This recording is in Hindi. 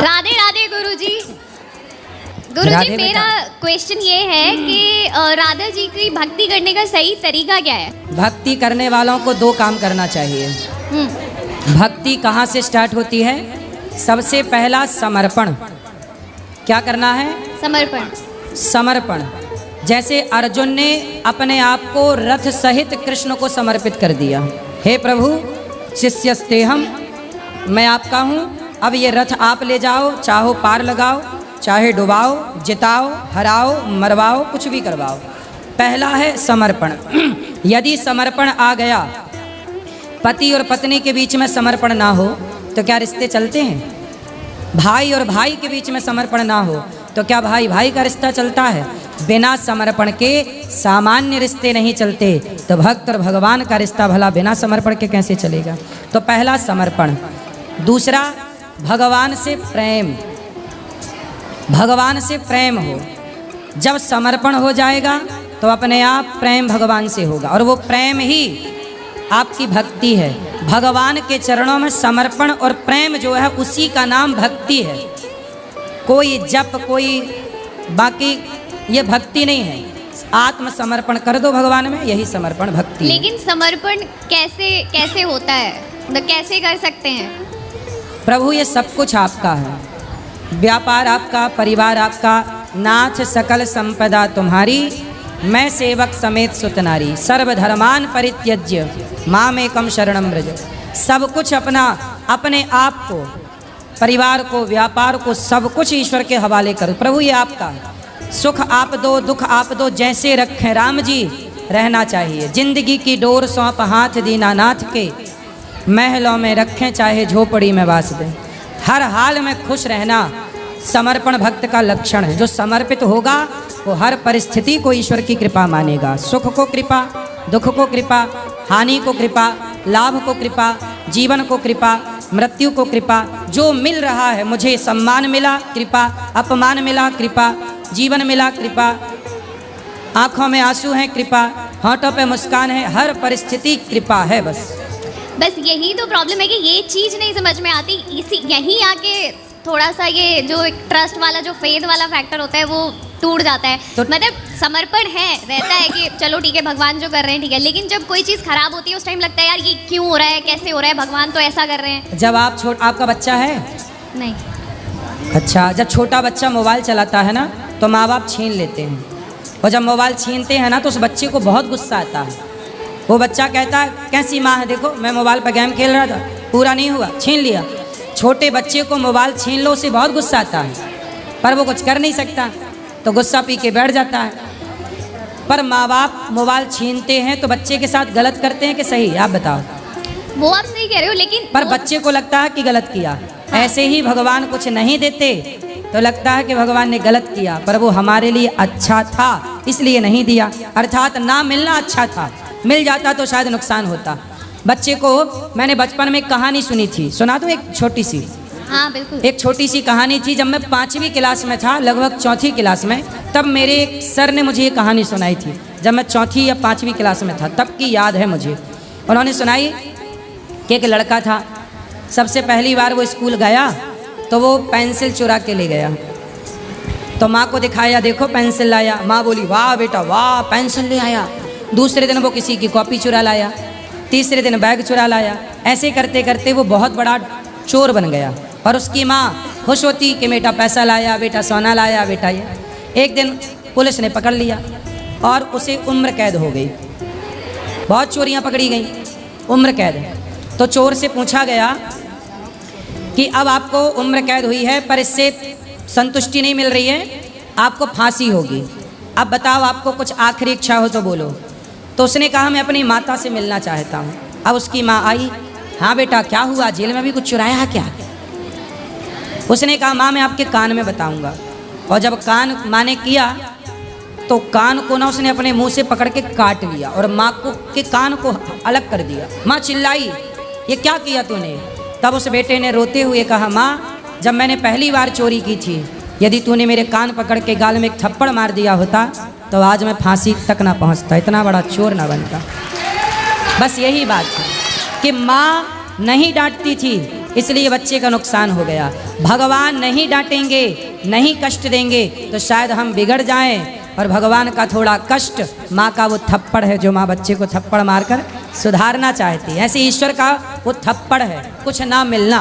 राधे राधे गुरुजी। गुरुजी मेरा क्वेश्चन ये है कि राधा जी की भक्ति करने का सही तरीका क्या है? भक्ति करने वालों को दो काम करना चाहिए। भक्ति कहाँ से स्टार्ट होती है? सबसे पहला समर्पण। क्या करना है? समर्पण। समर्पण। जैसे अर्जुन ने अपने आप को रथ सहित कृष्ण को समर्पित कर दिया। हे प्रभु, शिष्यस्तेहम, मैं आपका हूँ, अब ये रथ आप ले जाओ, चाहो पार लगाओ, चाहे डुबाओ, जिताओ, हराओ, मरवाओ, कुछ भी करवाओ। पहला है समर्पण। यदि समर्पण आ गया, पति और पत्नी के बीच में समर्पण ना हो तो क्या रिश्ते चलते हैं? भाई और भाई के बीच में समर्पण ना हो तो क्या भाई भाई का रिश्ता चलता है? बिना समर्पण के सामान्य रिश्ते नहीं चलते, तो भक्त और भगवान का रिश्ता भला बिना समर्पण के कैसे चलेगा? तो पहला समर्पण। दूसरा, भगवान से प्रेम। भगवान से प्रेम हो। जब समर्पण हो जाएगा तो अपने आप प्रेम भगवान से होगा, और वो प्रेम ही आपकी भक्ति है। भगवान के चरणों में समर्पण और प्रेम जो है उसी का नाम भक्ति है। कोई जप, कोई बाकी ये भक्ति नहीं है। आत्मसमर्पण कर दो भगवान में, यही समर्पण भक्ति। लेकिन समर्पण कैसे कैसे होता है, तो कैसे कर सकते हैं? प्रभु, ये सब कुछ आपका है। व्यापार आपका, परिवार आपका, नाथ सकल संपदा तुम्हारी, मैं सेवक समेत सुतनारी, सर्वधर्मान परित्यज्य मामेकम शरणम व्रज। सब कुछ अपना, अपने आप को, परिवार को, व्यापार को, सब कुछ ईश्वर के हवाले करो। प्रभु, ये आपका है। सुख आप दो, दुख आप दो, जैसे रखें राम जी रहना चाहिए। जिंदगी की डोर सौंप हाथ दीनानाथ के, महलों में रखें चाहे झोपड़ी में वास दें। हर हाल में खुश रहना समर्पण भक्त का लक्षण है। जो समर्पित होगा वो हर परिस्थिति को ईश्वर की कृपा मानेगा। सुख को कृपा, दुख को कृपा, हानि को कृपा, लाभ को कृपा, जीवन को कृपा, मृत्यु को कृपा। जो मिल रहा है, मुझे सम्मान मिला कृपा, अपमान मिला कृपा, जीवन मिला कृपा, आँखों में आंसू हैं कृपा, होंठों पे मुस्कान है, हर परिस्थिति कृपा है। बस यही तो प्रॉब्लम है कि ये चीज़ नहीं समझ में आती। इसी यहीं आके थोड़ा सा ये जो एक ट्रस्ट वाला, जो फेथ वाला फैक्टर होता है वो टूट जाता है। तो मतलब समर्पण है, रहता है कि चलो ठीक है भगवान जो कर रहे हैं ठीक है, लेकिन जब कोई चीज़ खराब होती है उस टाइम लगता है यार ये क्यों हो रहा है, कैसे हो रहा है, भगवान तो ऐसा कर रहे हैं। जब आप आपका बच्चा है? नहीं। अच्छा, जब छोटा बच्चा मोबाइल चलाता है ना तो माँ बाप छीन लेते हैं, और जब मोबाइल छीनते हैं ना तो उस बच्चे को बहुत गुस्सा आता है। वो बच्चा कहता है कैसी माँ है, देखो मैं मोबाइल पर गेम खेल रहा था, पूरा नहीं हुआ, छीन लिया। छोटे बच्चे को मोबाइल छीन लो, उसे बहुत गुस्सा आता है, पर वो कुछ कर नहीं सकता, तो गुस्सा पी के बैठ जाता है। पर माँ बाप मोबाइल छीनते हैं तो बच्चे के साथ गलत करते हैं कि सही? आप बताओ। वो आप सही कह रहे हो, लेकिन पर बच्चे को लगता है कि गलत किया। हाँ। ऐसे ही भगवान कुछ नहीं देते तो लगता है कि भगवान ने गलत किया, पर वो हमारे लिए अच्छा था इसलिए नहीं दिया। अर्थात ना मिलना अच्छा था, मिल जाता तो शायद नुकसान होता। बच्चे को मैंने बचपन में एक कहानी सुनी थी, सुना दो एक छोटी सी। हाँ बिल्कुल। एक छोटी सी कहानी थी। जब मैं 5वीं क्लास में था, लगभग 4थी क्लास में, तब मेरे एक सर ने मुझे ये कहानी सुनाई थी। जब मैं 4थी या 5वीं क्लास में था, तब की याद है मुझे। उन्होंने सुनाई कि एक लड़का था, सबसे पहली बार वो स्कूल गया तो वो पेंसिल चुरा के ले गया, तो माँ को दिखाया, देखो पेंसिल लाया। माँ बोली वाह बेटा वाह, पेंसिल ले आया। दूसरे दिन वो किसी की कॉपी चुरा लाया, तीसरे दिन बैग चुरा लाया। ऐसे करते करते वो बहुत बड़ा चोर बन गया, और उसकी माँ खुश होती कि बेटा पैसा लाया, बेटा सोना लाया, बेटा ये। एक दिन पुलिस ने पकड़ लिया और उसे उम्र कैद हो गई। बहुत चोरियाँ पकड़ी गई, उम्र कैद। तो चोर से पूछा गया कि अब आपको उम्र कैद हुई है, पर इससे संतुष्टि नहीं मिल रही है, आपको फांसी होगी। अब बताओ आपको कुछ आखिरी इच्छा हो तो बोलो। तो उसने कहा मैं अपनी माता से मिलना चाहता हूँ। अब उसकी माँ आई, हाँ बेटा क्या हुआ, जेल में भी कुछ चुराया है क्या? उसने कहा माँ मैं आपके कान में बताऊँगा। और जब कान माँ ने किया तो कान को ना उसने अपने मुंह से पकड़ के काट लिया और माँ को के कान को अलग कर दिया। माँ चिल्लाई ये क्या किया तूने? तब उस बेटे ने रोते हुए कहा माँ जब मैंने पहली बार चोरी की थी, यदि तूने मेरे कान पकड़ के गाल में एक थप्पड़ मार दिया होता तो आज मैं फांसी तक ना पहुंचता, इतना बड़ा चोर ना बनता। बस यही बात है कि माँ नहीं डांटती थी, इसलिए बच्चे का नुकसान हो गया। भगवान नहीं डांटेंगे, नहीं कष्ट देंगे तो शायद हम बिगड़ जाएं। और भगवान का थोड़ा कष्ट, माँ का वो थप्पड़ है जो माँ बच्चे को थप्पड़ मारकर सुधारना चाहती है, ऐसे ईश्वर का वो थप्पड़ है, कुछ ना मिलना।